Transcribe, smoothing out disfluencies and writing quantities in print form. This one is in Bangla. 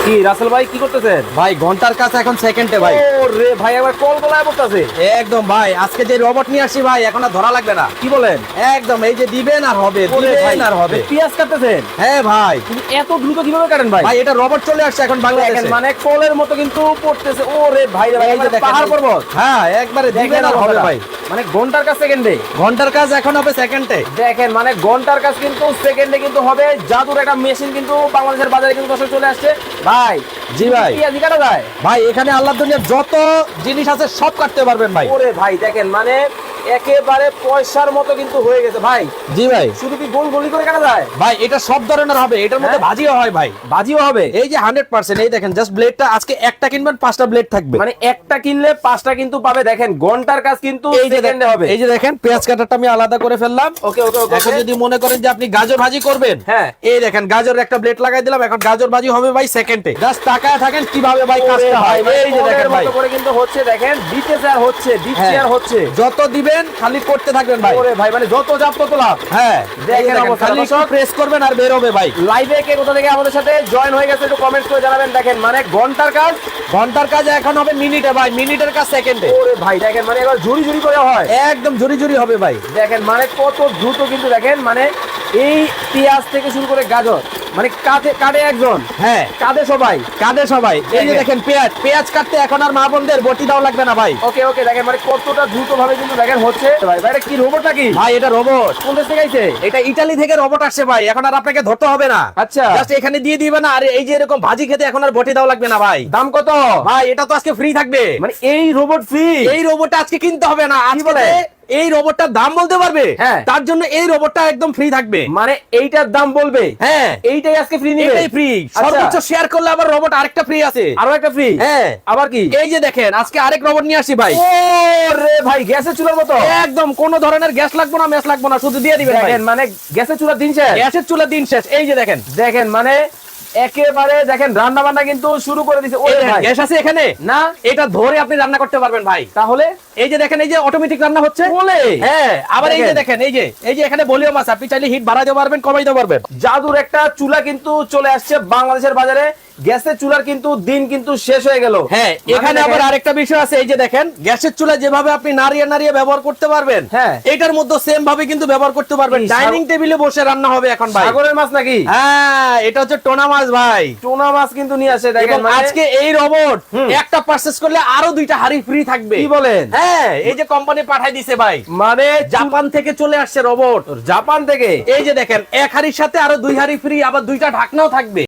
কি রাসেল ভাই কি করতেছেন? ভাই ঘন্টার কাছে এখন সেকেন্ডে ভাই। ওরে ভাই আবার কল গলায় পড়তেছে। একদম ভাই, আজকে যে রোবট নিয়ে আসি ভাই, এখন আর ধরা লাগবে না। কি বলেন? একদম এই যে দিবেন আর হবে, ওরে ভাই, দিবেন আর হবে। পেঁয়াজ কাটতেছেন? হ্যাঁ ভাই। তুমি এত দ্রুত কিভাবে কাটেন ভাই? ভাই এটা রোবট চলে আসছে এখন বাংলাদেশে। দেখেন মানে কলের মতো কিন্তু পড়তেছে। ওরে ভাই রে ভাই, এই যে দেখেন, পাহাড় পর্বত। হ্যাঁ একবারে দিবেন আর হবে ভাই। মানে ঘন্টার কাজ সেকেন্ডে। ঘন্টার কাজ এখন হবে সেকেন্ডে। দেখেন মানে ঘন্টার কাজ কিন্তু সেকেন্ডে কিন্তু হবে। জাদুর একটা মেশিন কিন্তু বাংলাদেশের বাজারে কিন্তু দর্শক চলে আসছে ভাই। জি ভাই। পেঁয়াজ কাটা যায় ভাই এখানে আল্লাহর দুনিয়ার যত জিনিস আছে সব কাটতে পারবেন ভাই। ওরে ভাই দেখেন মানে একেবারে পয়সার মতো কিন্তু হয়ে গেছে ভাই। জি ভাই। শুধু কি গোল গলি করে কাটা যায়? ভাই এটা সব ধরনের হবে, এটার মধ্যে হ্যাঁ? ভাজিও হয় ভাই। ভাজিও হবে। এই যে 100%, এই দেখেন জাস্ট ব্লেডটা আজকে একটা কিনবেন 5টা ব্লেড থাকবে। মানে একটা কিনলে 5টা কিন্তু পাবে। দেখেন ঘন্টার কাজ কিন্তু এই যে সেকেন্ডে হবে। এই যে দেখেন পেঁয়াজ কাটারটা আমি আলাদা করে ফেললাম। ওকে ওকে ওকে। এখন যদি মনে করেন যে আপনি গাজর ভাজি করবেন, হ্যাঁ। এই দেখেন গাজর একটা ব্লেড লাগাই দিলাম, এখন গাজর ভাজি হবে ভাই সেকেন্ডে। জাস্ট তাকায় থাকেন কিভাবে ভাই কাজটা হয়। এই যে দেখেন ভাই করে কিন্তু হচ্ছে। দেখেন দিতেছে আর হচ্ছে, দিচ্ছে হ্যাঁ। আর হচ্ছে। যত দিবেন খালি করতে থাকবেন ভাই। ওরে ভাই মানে যত চাপ তত লাভ। হ্যাঁ দেখেন অবস্থা, খালি দর্শক। প্রেস করবেন আর বের হবে ভাই। লাইভে কে কোথা থেকে আমাদের সাথে জয়েন হয়ে গেছে একটু কমেন্ট করে জানাবেন। দেখেন মানে ঘন্টার কাজ ঘন্টার কাজ এখন হবে মিনিটে ভাই, মিনিটের কাজ সেকেন্ডে। ওরে ভাই দেখেন মানে এবার ঝুড়ি ঝুড়ি করে হয়। একদম ঝুরি ঝুরি হবে ভাই। দেখেন মানে কত দ্রুত কিন্তু দেখেন মানে এই পেঁয়াজ থেকে শুরু করে গাজর মানে কাটে একজন, হ্যাঁ কাটে সবাই। কাঁধে সবাই। এই যে দেখেন। দেখেন পেঁয়াজ কাটতে এখন আর মা বোনদের বটি দাও লাগবে না ভাই। ওকে ওকে দেখেন মানে কতটা দ্রুত ভাবে কিন্তু দেখেন হচ্ছে। ভাই ভাই এটা কি রোবট নাকি? ভাই এটা রোবট। কোন দেশ থেকে আইছে? এটা ইতালি থেকে রোবট আসছে ভাই, এখন আর আপনাকে ধরতে হবে না। আচ্ছা। জাস্ট এখানে দিয়ে দিবে না, আর এই যে এরকম ভাজি খেতে এখন আর বটি দাও লাগবে না ভাই। দাম কত? ভাই এটা তো আজকে ফ্রি থাকবে। মানে এই রোবট ফ্রি? এই রোবটটা আজকে কিনতে হবে না, আজকে বলে? এই রোবটটার দাম বলতে পারবে, হ্যাঁ। তার জন্য এই রোবটটা একদম ফ্রি থাকবে। মানে এইটার দাম বলবে? হ্যাঁ এইটাই আজকে ফ্রি নিবে? এটাই ফ্রি। সর্বোচ্চ শেয়ার করলে আবার রোবট আরেকটা ফ্রি আছে। আরো একটা ফ্রি? হ্যাঁ। আবার কি? এই যে দেখেন আজকে আরেক রোবট নিয়ে আসি ভাই। ওরে ভাই গ্যাসের চুলার মতো। একদম কোনো ধরনের গ্যাস লাগবে না, মেস লাগবে না, শুধু দিয়ে দিবেন ভাই। দেখেন মানে গ্যাসের চুলার দিন শেষ। গ্যাসের চুলা দিন শেষ। এই যে দেখেন দেখেন মানে একেবারে দেখেন রান্না বান্না কিন্তু শুরু করে দিছে। ওরে ভাই গ্যাস আছে এখানে না, এটা ধরে আপনি রান্না করতে পারবেন ভাই। তাহলে এই যে দেখেন এই যে অটোমেটিক রান্না হচ্ছে। বলে? হ্যাঁ। আবার এই যে দেখেন। দেখেন এই যে এখানে ভলিউম আছে, আপনি চাইলে হিট বাড়াইতে পারবেন, কমাইতে পারবেন। জাদুর একটা চুলা কিন্তু চলে আসছে বাংলাদেশের বাজারে। গ্যাসের চুলার কিন্তু দিন কিন্তু শেষ হয়ে গেল। হ্যাঁ এখানে আবার আরেকটা বিষয় আছে। এই যে দেখেন গ্যাসের চুলা যেভাবে আপনি নাড়িয়ে নাড়িয়ে ব্যবহার করতে পারবেন, হ্যাঁ। এটার মধ্যে সেম ভাবে কিন্তু ব্যবহার করতে পারবেন। এই ডাইনিং টেবিলে বসে রান্না হবে এখন ভাই। সাগরের মাছ নাকি? হ্যাঁ এটা হচ্ছে টোনা মাছ ভাই। টোনা মাছ কিন্তু নিয়ে আসে। এবং দেখেন মানে আজকে এই রোবট একটা পারচেজ করলে আরো 2টা হাড়ি ফ্রি থাকবে। কি বলেন? হ্যাঁ এই যে কোম্পানি পাঠাই দিছে ভাই, মানে জাপান থেকে চলে আসছে রোবট। জাপান থেকে? এই যে দেখেন এক হাড়ির সাথে আরো 2 হাড়ি ফ্রি, আবার 2টা ঢাকনাও থাকবে।